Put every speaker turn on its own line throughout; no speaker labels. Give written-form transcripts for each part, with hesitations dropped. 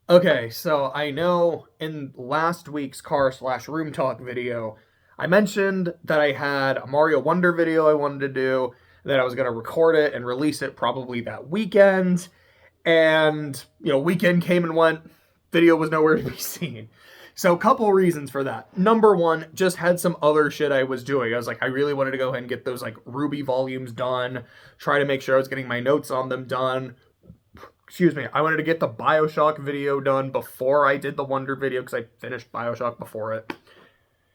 Okay, so I know in last week's car/room talk video, I mentioned that I had a Mario Wonder video I wanted to do, that I was going to record it and release it probably that weekend. And, weekend came and went, video was nowhere to be seen. So, a couple reasons for that. Number one, just had some other shit I was doing. I was like, I really wanted to go ahead and get those like Ruby volumes done, try to make sure I was getting my notes on them done. Excuse me, I wanted to get the Bioshock video done before I did the Wonder video because I finished Bioshock before it.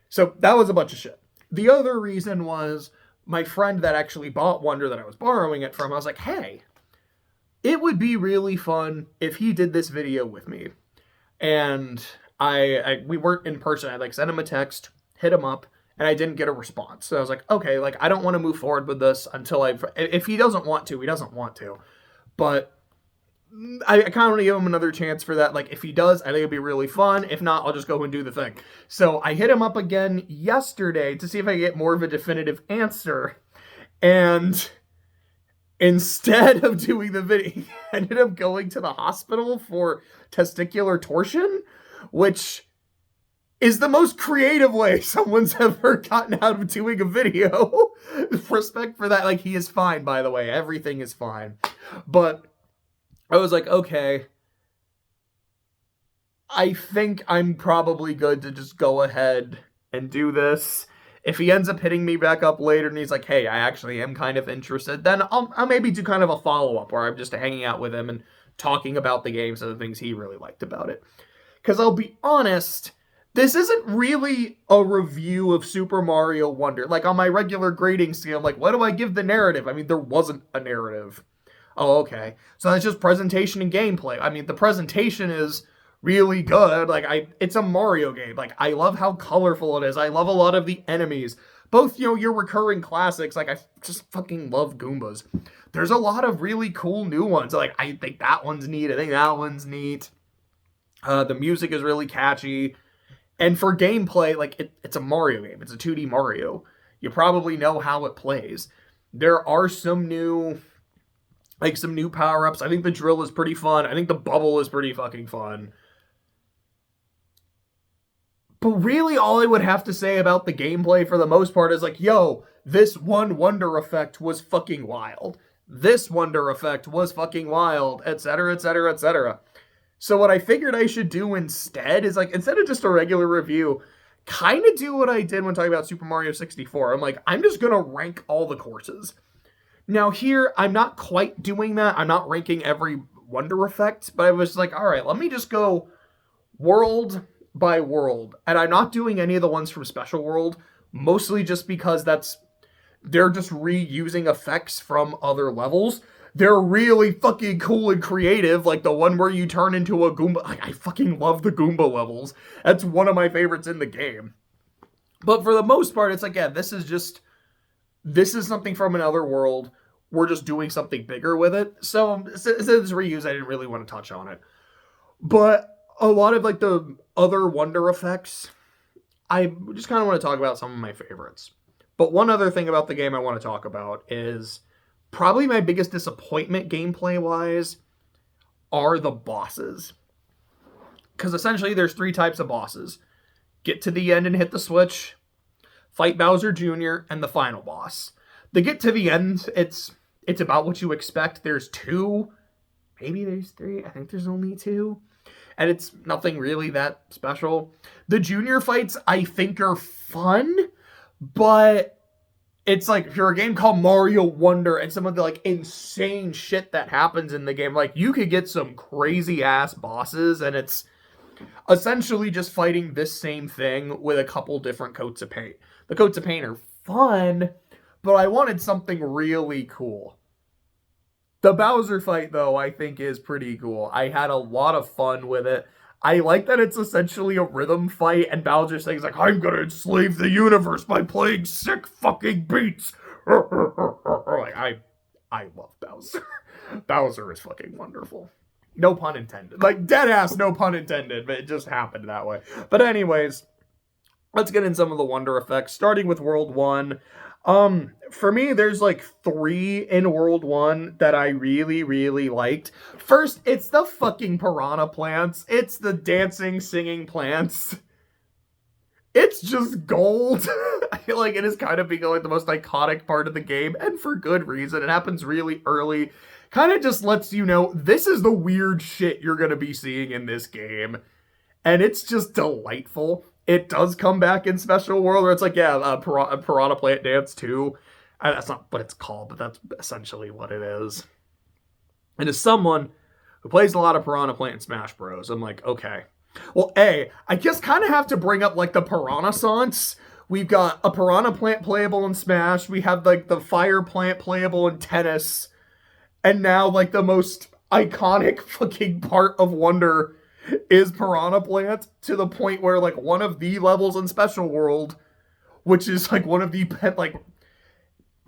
So that was a bunch of shit. The other reason was my friend that actually bought Wonder that I was borrowing it from, I was like, hey, it would be really fun if he did this video with me. And we weren't in person. I like sent him a text, hit him up, and I didn't get a response. So I was like, okay, like I don't want to move forward with this until if he doesn't want to, he doesn't want to. But I kind of want to give him another chance for that. Like, if he does, I think it'd be really fun. If not, I'll just go and do the thing. So I hit him up again yesterday to see if I get more of a definitive answer. And instead of doing the video, he ended up going to the hospital for testicular torsion, which is the most creative way someone's ever gotten out of doing a video. Respect for that. Like, he is fine, by the way. Everything is fine. But I was like, okay, I think I'm probably good to just go ahead and do this. If he ends up hitting me back up later and he's like, hey, I actually am kind of interested, then I'll maybe do kind of a follow-up where I'm just hanging out with him and talking about the games and the things he really liked about it. Because I'll be honest, this isn't really a review of Super Mario Wonder. Like, on my regular grading scale, I'm like, what do I give the narrative? I mean, there wasn't a narrative. Oh, okay. So that's just presentation and gameplay. I mean, the presentation is really good. Like, it's a Mario game. Like, I love how colorful it is. I love a lot of the enemies. Both, your recurring classics. Like, I just fucking love Goombas. There's a lot of really cool new ones. Like, I think that one's neat. I think that one's neat. The music is really catchy. And for gameplay, like, it's a Mario game. It's a 2D Mario. You probably know how it plays. There are some new power-ups. I think the drill is pretty fun. I think the bubble is pretty fucking fun. But really, all I would have to say about the gameplay for the most part is like, yo, this one Wonder Effect was fucking wild. This Wonder Effect was fucking wild, etc., etc., etc. So what I figured I should do instead is, like, instead of just a regular review, kind of do what I did when talking about Super Mario 64. I'm like, I'm just going to rank all the courses. Now here, I'm not quite doing that. I'm not ranking every Wonder Effect, but I was like, all right, let me just go world by world. And I'm not doing any of the ones from Special World, mostly just because they're just reusing effects from other levels. They're really fucking cool and creative, like the one where you turn into a Goomba. Like, I fucking love the Goomba levels. That's one of my favorites in the game. But for the most part, it's like, yeah, this is something from another world. We're just doing something bigger with it. So since it's reuse, I didn't really want to touch on it. But a lot of like the other Wonder effects, I just kind of want to talk about some of my favorites. But one other thing about the game I want to talk about is probably my biggest disappointment gameplay-wise are the bosses. Because essentially there's 3 types of bosses. Get to the end and hit the switch, fight Bowser Jr., and the final boss. The get to the end, it's about what you expect. There's 2, maybe there's 3, I think there's only 2. And it's nothing really that special. The junior fights, I think, are fun, but it's like, if you're a game called Mario Wonder and some of the like insane shit that happens in the game, like you could get some crazy ass bosses, and it's essentially just fighting this same thing with a couple different coats of paint. The coats of paint are fun, but I wanted something really cool. The Bowser fight, though, I think is pretty cool. I had a lot of fun with it. I like that it's essentially a rhythm fight, and Bowser saying, like, I'm gonna enslave the universe by playing sick fucking beats. Like, I love Bowser. Bowser is fucking wonderful. No pun intended. Like, dead ass, no pun intended, but it just happened that way. But anyways, let's get in some of the Wonder effects. Starting with World 1, For me, there's like 3 in World 1 that I really, really liked. First, it's the fucking piranha plants. It's the dancing, singing plants. It's just gold. I feel like it is kind of becoming like the most iconic part of the game, and for good reason. It happens really early. Kind of just lets you know this is the weird shit you're going to be seeing in this game. And it's just delightful. It does come back in Special World where it's like, yeah, Piranha Plant Dance 2. That's not what it's called, but that's essentially what it is. And as someone who plays a lot of Piranha Plant in Smash Bros, I'm like, okay. Well, I just kind of have to bring up like the Piranha-sance. We've got a Piranha Plant playable in Smash. We have like the Fire Plant playable in Tennis. And now like the most iconic fucking part of Wonder is Piranha Plant, to the point where like one of the levels in Special World, which is like one of the like,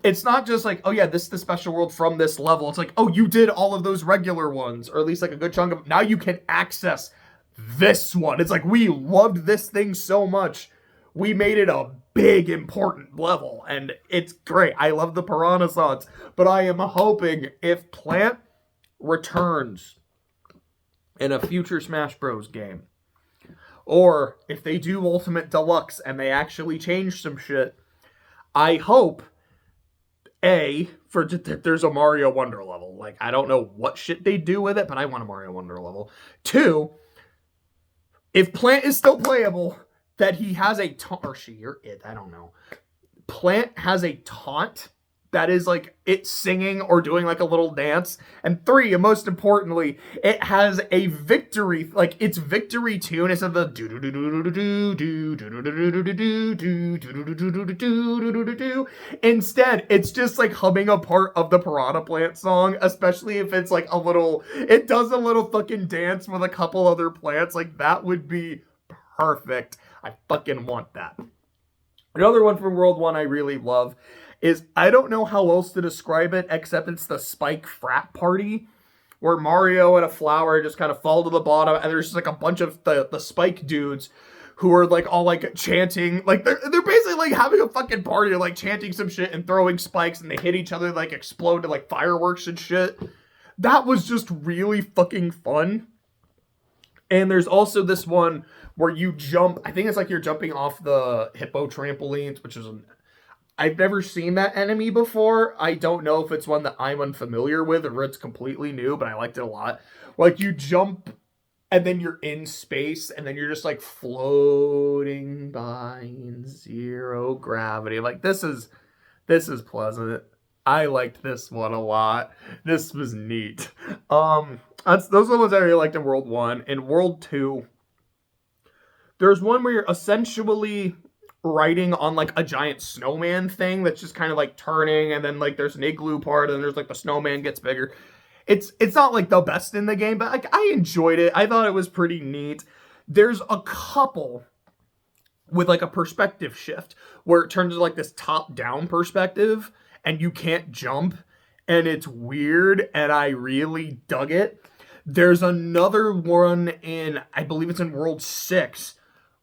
it's not just like, oh yeah, this is the Special World from this level. It's like, oh, you did all of those regular ones, or at least like a good chunk of, now you can access this one. It's like, we loved this thing so much, we made it a big important level, and it's great. I love the Piranha-sance, but I am hoping if Plant returns in a future Smash Bros. Game, or if they do Ultimate Deluxe and they actually change some shit, I hope there's a Mario Wonder level. Like, I don't know what shit they do with it, but I want a Mario Wonder level. 2, if Plant is still playable, that he has a taunt, or she, or it, I don't know. Plant has a taunt that is like it singing or doing like a little dance. And 3, and most importantly, it has a victory, like its victory tune is of the do do do do do do do do do do do do do. Instead, it's just like humming a part of the Piranha Plant song, especially if it's like a little, it does a little fucking dance with a couple other plants. Like, that would be perfect. I fucking want that. Another one from World 1 I really love is, I don't know how else to describe it except it's the Spike frat party, where Mario and a flower just kind of fall to the bottom, and there's just like a bunch of the Spike dudes who are like all like chanting, like they're basically like having a fucking party, like chanting some shit and throwing spikes, and they hit each other, like explode to like fireworks and shit. That was just really fucking fun. And there's also this one where you jump, I think it's like you're jumping off the hippo trampolines, which is I've never seen that enemy before. I don't know if it's one that I'm unfamiliar with or it's completely new, but I liked it a lot. Like, you jump and then you're in space and then you're just like floating by in zero gravity. Like, this is pleasant. I liked this one a lot. This was neat. Those are the ones I really liked in World 1. In World 2, there's one where you're essentially riding on like a giant snowman thing that's just kind of like turning, and then like there's an igloo part, and there's like the snowman gets bigger. It's not like the best in the game, but like I enjoyed it. I thought it was pretty neat. There's a couple with like a perspective shift where it turns to like this top-down perspective and you can't jump, and it's weird, and I really dug it. There's another one in, I believe it's in World 6,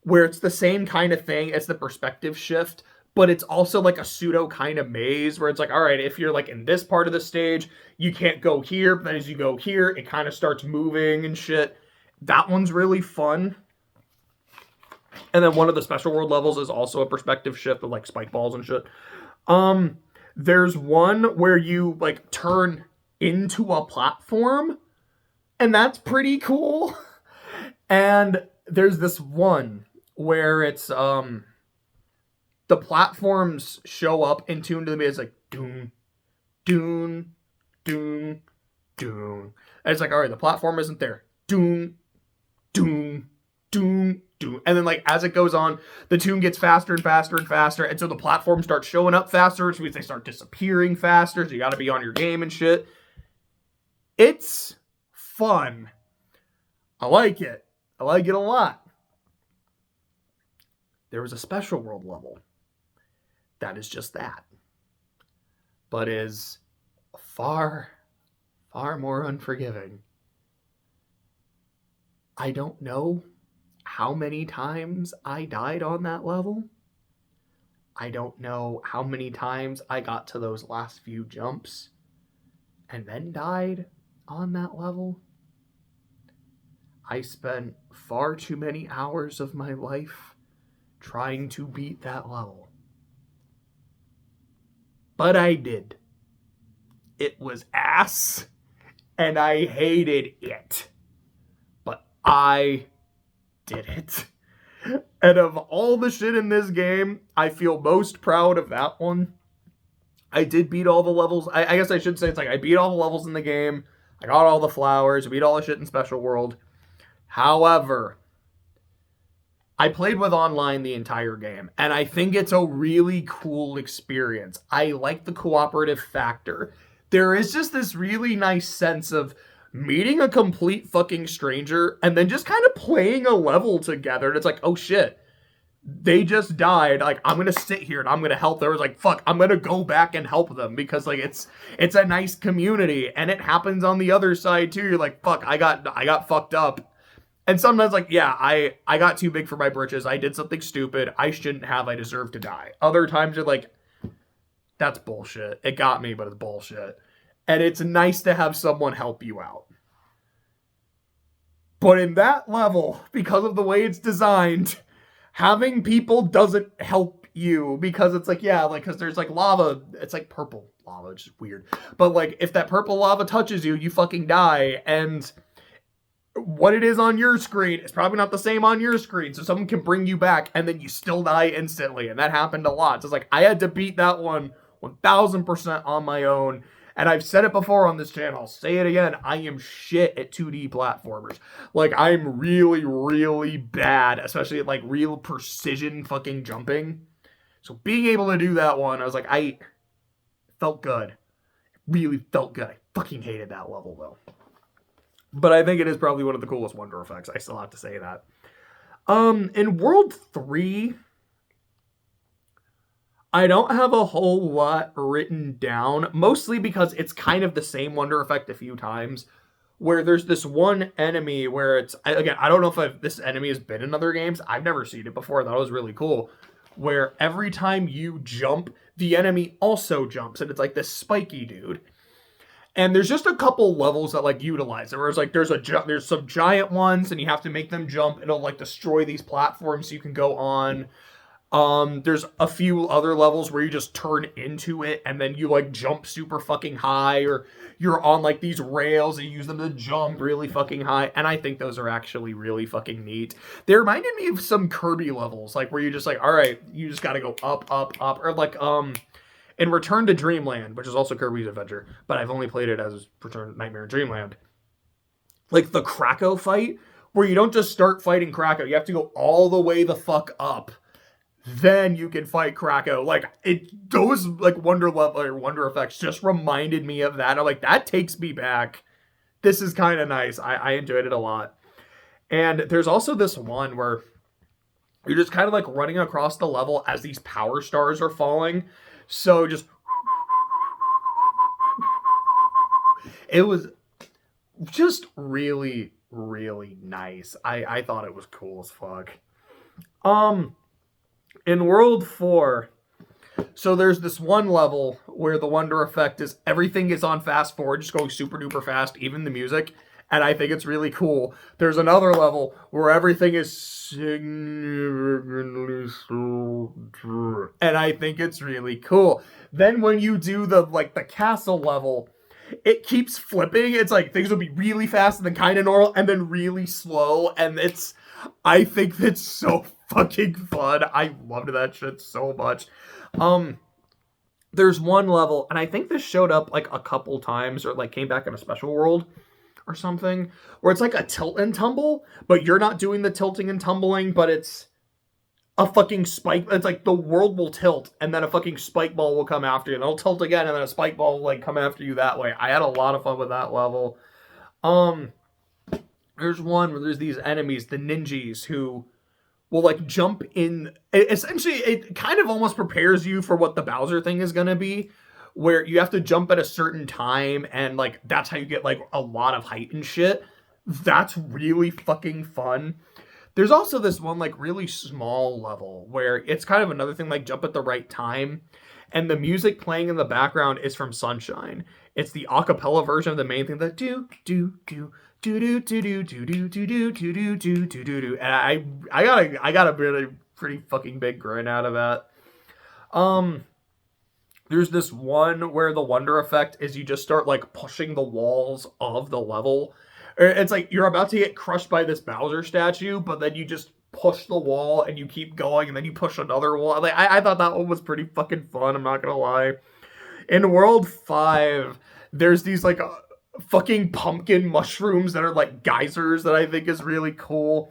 where it's the same kind of thing. It's the perspective shift, but it's also like a pseudo kind of maze where it's like, all right, if you're like in this part of the stage, you can't go here, but then as you go here, it kind of starts moving and shit. That one's really fun. And then one of the Special World levels is also a perspective shift with like spike balls and shit. There's one where you like turn into a platform, and that's pretty cool. And there's this one where it's the platforms show up in tune to the music. It's like doon, doon, doon, doon. And it's like, all right, the platform isn't there. Doon, doon, doon, doon. And then like as it goes on, the tune gets faster and faster and faster. And so the platforms start showing up faster, which means they start disappearing faster. So you gotta be on your game and shit. It's fun. I like it. I like it a lot. There was a Special World level that is just that, but is far, far more unforgiving. I don't know how many times I died on that level. I don't know how many times I got to those last few jumps and then died on that level. I spent far too many hours of my life trying to beat that level. But I did. It was ass, and I hated it. But I did it. And of all the shit in this game, I feel most proud of that one. I did beat all the levels. I guess I should say it's like I beat all the levels in the game. I got all the flowers. I beat all the shit in Special World. However, I played with online the entire game, and I think it's a really cool experience. I like the cooperative factor. There is just this really nice sense of meeting a complete fucking stranger and then just kind of playing a level together. And it's like, oh shit, they just died. Like, I'm gonna sit here and I'm gonna help. There was like, fuck, I'm gonna go back and help them because like it's a nice community, and it happens on the other side too. You're like, fuck, I got fucked up. And sometimes, like, yeah, I got too big for my britches. I did something stupid. I shouldn't have. I deserve to die. Other times, you're like, that's bullshit. It got me, but it's bullshit. And it's nice to have someone help you out. But in that level, because of the way it's designed, having people doesn't help you. Because it's like, yeah, like, because there's, like, lava. It's, like, purple lava. It's just weird. But, like, if that purple lava touches you, you fucking die. And what it is on your screen is probably not the same on your screen, so someone can bring you back and then you still die instantly, and that happened a lot. So it's like I had to beat that one 1000% on my own, and I've said it before on this channel, I'll say it again, I am shit at 2D platformers. Like, I'm really, really bad, especially at like real precision fucking jumping. So being able to do that one, I was like, I felt good. It really felt good. I fucking hated that level though. But I think it is probably one of the coolest wonder effects. I still have to say that. In World 3, I don't have a whole lot written down, mostly because it's kind of the same wonder effect a few times, where there's this one enemy where it's, again, I don't know if this enemy has been in other games. I've never seen it before. I thought it was really cool, where every time you jump, the enemy also jumps, and it's like this spiky dude. And there's just a couple levels that like utilize it. Where it's like there's some giant ones, and you have to make them jump. It'll like destroy these platforms so you can go on. There's a few other levels where you just turn into it, and then you like jump super fucking high, or you're on like these rails and you use them to jump really fucking high. And I think those are actually really fucking neat. They reminded me of some Kirby levels, like where you just like, all right, you just got to go up, up, up, or like in Return to Dreamland, which is also Kirby's Adventure, but I've only played it as Return Nightmare in Dreamland. Like the Krakow fight, where you don't just start fighting Krakow, you have to go all the way the fuck up. Then you can fight Krakow. Like, those like wonder level or wonder effects just reminded me of that. I'm like, that takes me back. This is kind of nice. I enjoyed it a lot. And there's also this one where you're just kind of like running across the level as these power stars are falling. So just, it was just really, really nice. I thought it was cool as fuck. In World 4, so there's this one level where the wonder effect is everything is on fast forward, just going super duper fast, even the music. And I think it's really cool. There's another level where everything is significantly slow. And I think it's really cool. Then when you do the castle level, it keeps flipping. It's like things will be really fast and then kind of normal and then really slow. And I think that's so fucking fun. I loved that shit so much. There's one level, and I think this showed up like a couple times or like came back in a special world or something, where it's like a tilt and tumble, but you're not doing the tilting and tumbling, but it's a fucking spike. It's like the world will tilt, and then a fucking spike ball will come after you, and it'll tilt again, and then a spike ball will like come after you that way. I had a lot of fun with that level. There's one where there's these enemies, the ninjas, who will like jump in. Essentially, it kind of almost prepares you for what the Bowser thing is gonna be, where you have to jump at a certain time, and like that's how you get like a lot of height and shit. That's really fucking fun. There's also this one like really small level where it's kind of another thing like jump at the right time, and the music playing in the background is from Sunshine. It's the a cappella version of the main thing that do do do do do do do do do do do do do do do do, and I got a pretty fucking big grin out of that. Um, there's this one where the wonder effect is you just start like pushing the walls of the level. It's like you're about to get crushed by this Bowser statue, but then you just push the wall and you keep going, and then you push another wall. Like I thought that one was pretty fucking fun. I'm not gonna lie. In World 5, there's these like fucking pumpkin mushrooms that are like geysers that I think is really cool.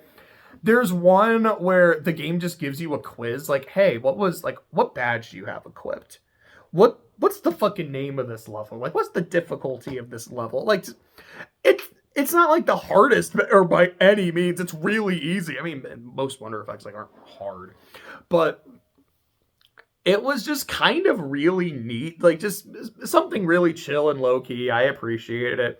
There's one where the game just gives you a quiz, like, hey, what badge do you have equipped? What's the fucking name of this level? Like, what's the difficulty of this level? Like, it's it's not like the hardest or by any means. It's really easy. I mean, most wonder effects like aren't hard, but it was just kind of really neat, like just something really chill and low key. I appreciated it.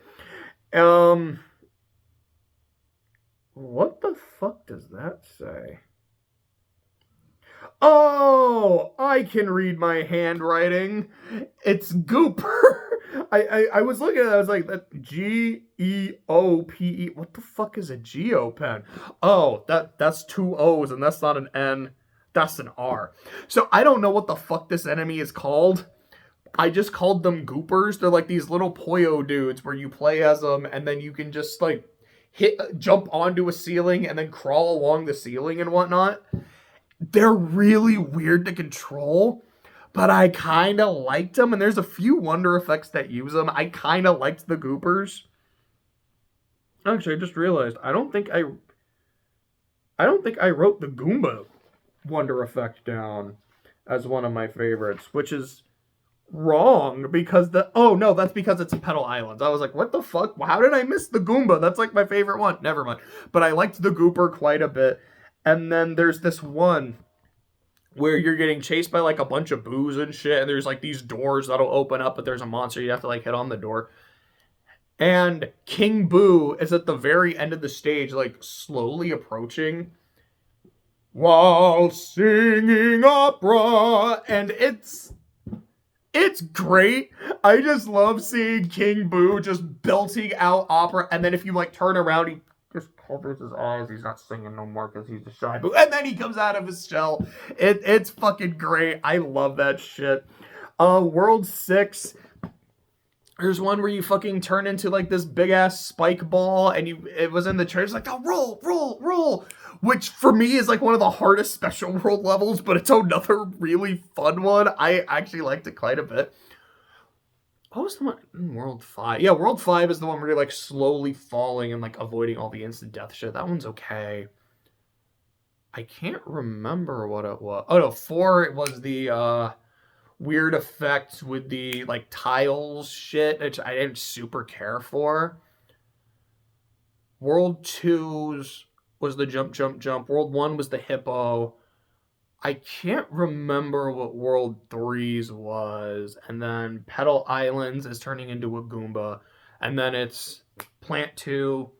What the fuck does that say? Oh, I can read my handwriting. It's Gooper. I was looking at it, I was like, that Geope. What the fuck is a Geopen? Oh, that's two O's and that's not an N. That's an R. So I don't know what the fuck this enemy is called. I just called them Goopers. They're like these little Poyo dudes where you play as them and then you can just like jump onto a ceiling and then crawl along the ceiling and whatnot. They're really weird to control, but I kind of liked them. And there's a few wonder effects that use them. I kind of liked the Goopers. Actually, I just realized I don't think I wrote the Goomba wonder effect down as one of my favorites, which is wrong because that's because it's in Petal Islands. I was like, what the fuck? How did I miss the Goomba? That's like my favorite one. Never mind. But I liked the Gooper quite a bit. And then there's this one where you're getting chased by like a bunch of boos and shit, and there's like these doors that'll open up, but there's a monster you have to like hit on the door. And King Boo is at the very end of the stage, like slowly approaching while singing opera, and it's great. I just love seeing King Boo just belting out opera, and then if you like turn around, he just covers his eyes. He's not singing no more because he's a shy Boo, and then he comes out of his shell. It's fucking great. I love that shit. World 6. There's one where you fucking turn into like this big ass spike ball, and it was in the trailer. It's like, oh, roll, which for me is like one of the hardest special world levels, but it's another really fun one. I actually liked it quite a bit. What was the one in World 5? Yeah, World 5 is the one where you're like slowly falling and like avoiding all the instant death shit. That one's okay. I can't remember what it was. Oh no, 4, it was the weird effect with the like tiles shit, which I didn't super care for. World 2's was the jump. World 1 was the hippo. I can't remember what World 3's was. And then Petal Islands is turning into a Goomba. And then it's Plant 2.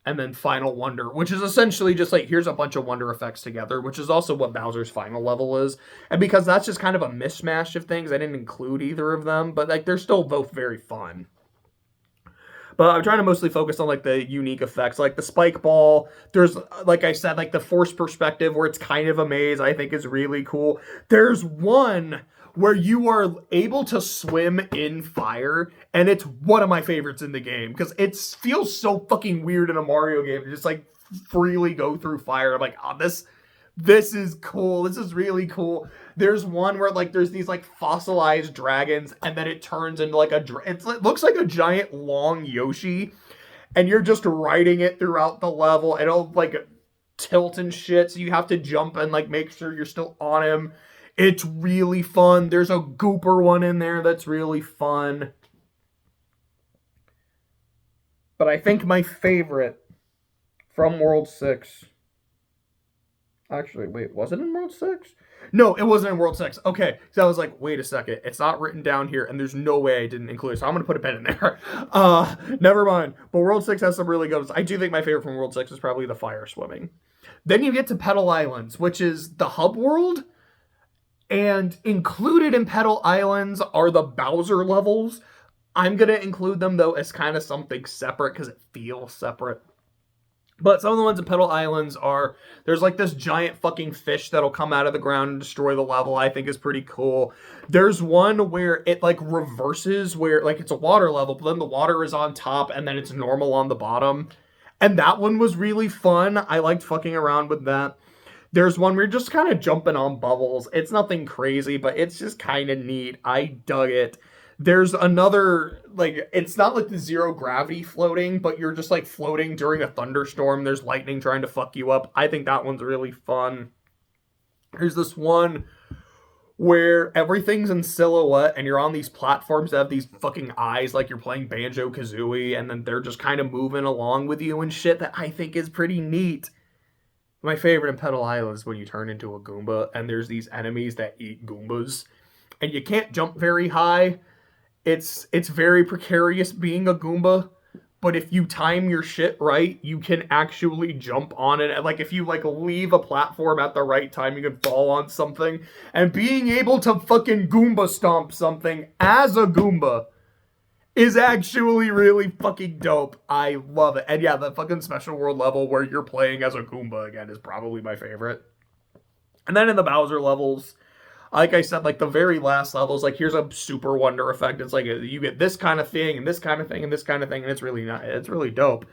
And then Final Wonder, which is essentially just like, here's a bunch of wonder effects together, which is also what Bowser's final level is. And because that's just kind of a mishmash of things, I didn't include either of them, but like they're still both very fun. But I'm trying to mostly focus on like the unique effects, like the spike ball. There's, like I said, like the force perspective where it's kind of a maze, I think is really cool. There's one where you are able to swim in fire, and it's one of my favorites in the game because it feels so fucking weird in a Mario game to just like freely go through fire. I'm like, oh, this is cool. This is really cool. There's one where like there's these like fossilized dragons, and then it turns into like it looks like a giant long Yoshi, and you're just riding it throughout the level, and it'll like tilt and shit, so you have to jump and like make sure you're still on him. It's really fun. There's a Gooper one in there that's really fun. But I think my favorite from World 6... Actually, wait, was it in World 6? No, it wasn't in World 6. Okay, so I was like, wait a second. It's not written down here, and there's no way I didn't include it, so I'm going to put a pen in there. Never mind. But World 6 has some really good ones. I do think my favorite from World 6 is probably the fire swimming. Then you get to Petal Islands, which is the hub world. And included in Petal Islands are the Bowser levels. I'm going to include them, though, as kind of something separate because it feels separate. But some of the ones in Petal Islands are, there's like this giant fucking fish that'll come out of the ground and destroy the level, I think is pretty cool. There's one where it like reverses, where like it's a water level, but then the water is on top and then it's normal on the bottom. And that one was really fun. I liked fucking around with that. There's one where you're just kind of jumping on bubbles. It's nothing crazy, but it's just kind of neat. I dug it. There's another, like, it's not like the zero gravity floating, but you're just like floating during a thunderstorm. There's lightning trying to fuck you up. I think that one's really fun. There's this one where everything's in silhouette and you're on these platforms that have these fucking eyes like you're playing Banjo-Kazooie, and then they're just kind of moving along with you and shit that I think is pretty neat. My favorite in Petal Island is when you turn into a Goomba and there's these enemies that eat Goombas and you can't jump very high. It's very precarious being a Goomba, but if you time your shit right, you can actually jump on it. And like if you like leave a platform at the right time, you can fall on something. And being able to fucking Goomba stomp something as a Goomba is actually really fucking dope. I love it. And yeah, the fucking special world level where you're playing as a Goomba again is probably my favorite. And then in the Bowser levels, like I said, like the very last levels, like here's a super wonder effect. It's like you get this kind of thing and this kind of thing and this kind of thing, and it's really not, it's really dope.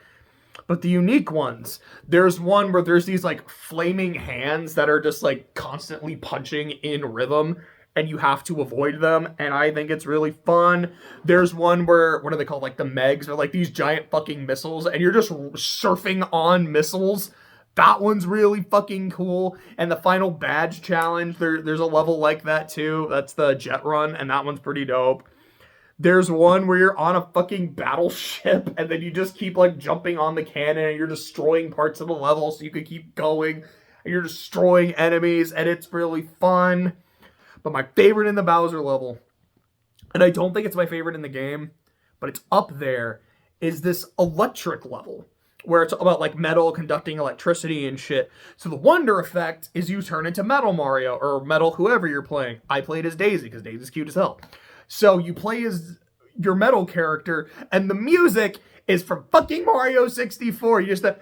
But the unique ones, there's one where there's these like flaming hands that are just like constantly punching in rhythm, and you have to avoid them, and I think it's really fun. There's one where, what are they called, like the Megs, or like these giant fucking missiles, and you're just surfing on missiles. That one's really fucking cool. And the final badge challenge, there's a level like that too. That's the jet run, and that one's pretty dope. There's one where you're on a fucking battleship, and then you just keep like jumping on the cannon, and you're destroying parts of the level so you can keep going, and you're destroying enemies, and it's really fun. But my favorite in the Bowser level, and I don't think it's my favorite in the game, but it's up there, is this electric level, where it's about like metal conducting electricity and shit. So the wonder effect is you turn into Metal Mario, or Metal whoever you're playing. I played as Daisy, because Daisy's cute as hell. So you play as your Metal character, and the music is from fucking Mario 64. You just that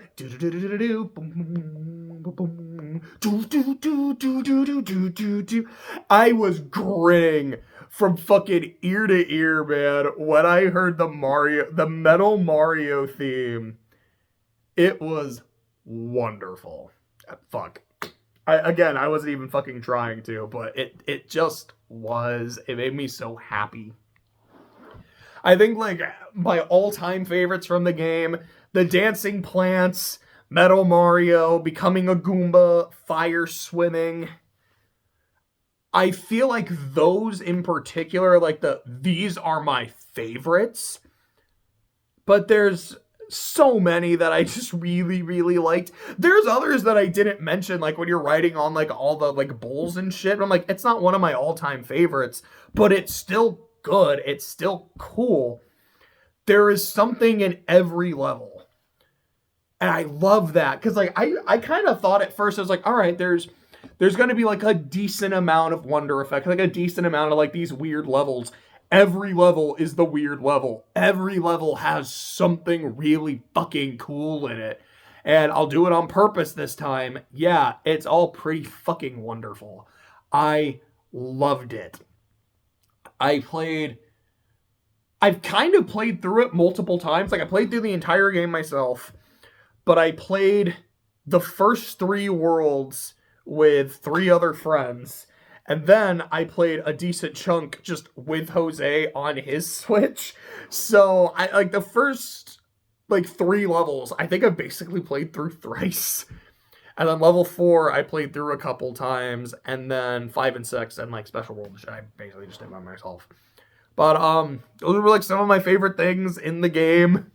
I was grinning from fucking ear to ear, man, when I heard the Metal Mario theme. It was wonderful. Fuck. I wasn't even fucking trying to, but it just was. It made me so happy. I think, like, my all-time favorites from the game, the dancing plants, Metal Mario, becoming a Goomba, fire swimming. I feel like those in particular, like, these are my favorites. But there's so many that I just really, really liked. There's others that I didn't mention, like when you're writing on like all the like bowls and shit. I'm like, it's not one of my all-time favorites, but it's still good. It's still cool. There is something in every level. And I love that. Because like I kind of thought at first, I was like, all right, there's going to be like a decent amount of wonder effect, like a decent amount of like these weird levels. Every level is the weird level. Every level has something really fucking cool in it. And I'll do it on purpose this time. Yeah, it's all pretty fucking wonderful. I loved it. I've kind of played through it multiple times. Like, I played through the entire game myself. But I played the first 3 worlds with 3 other friends. And then I played a decent chunk just with Jose on his Switch. So I like the first like 3 levels, I think I basically played through thrice. And then level 4 I played through a couple times, and then 5 and 6 and like Special World I basically just did by myself. But those were like some of my favorite things in the game.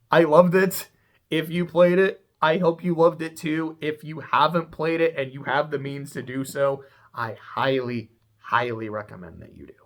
I loved it. If you played it, I hope you loved it too. If you haven't played it and you have the means to do so, I highly, highly recommend that you do.